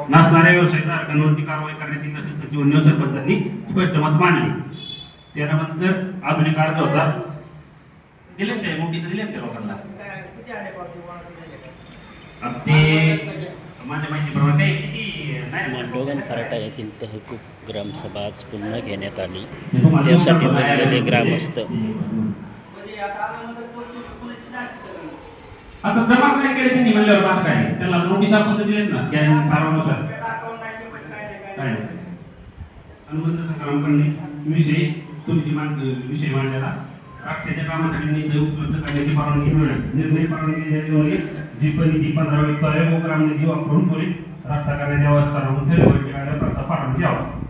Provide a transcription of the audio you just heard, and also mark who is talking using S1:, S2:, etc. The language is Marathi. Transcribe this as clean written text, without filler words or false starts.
S1: नसणाऱ्या व्यवसायधारकांवरती कारवाई करण्यात येईल असे सचिव व सरपंचांनी स्पष्ट मत मांडले. त्यानंतर आधुनिक अर्ज होता दिले ते नोटीस दिले त्या लोकांना. ते माझ्या माहितीप्रमाणे किती
S2: मांडोगण फराटा येथील तहकूब ग्रामसभा आज पुन्हा घेण्यात आली. त्यासाठी जमलेले ग्रामस्थ
S1: आता जमा काय केले त्यांनी म्हणल्यावर बात काय त्याला नोटीस आपण दिलेत ना त्या कारानुसार काय अनुबंध संग्रामकडे विषय तुमची विषय मांडलेला राष्ट्राच्या कामासाठी निधी उपलब्ध करण्याची परवानगी मिळेल. निर्णय परवानगी देण्याची जी 15 ग्राम निधी वापरून त्वरित रस्ता करण्याची अवस्था राहून ठेवण्याची प्रस्ताव पाठवण्यात यावा.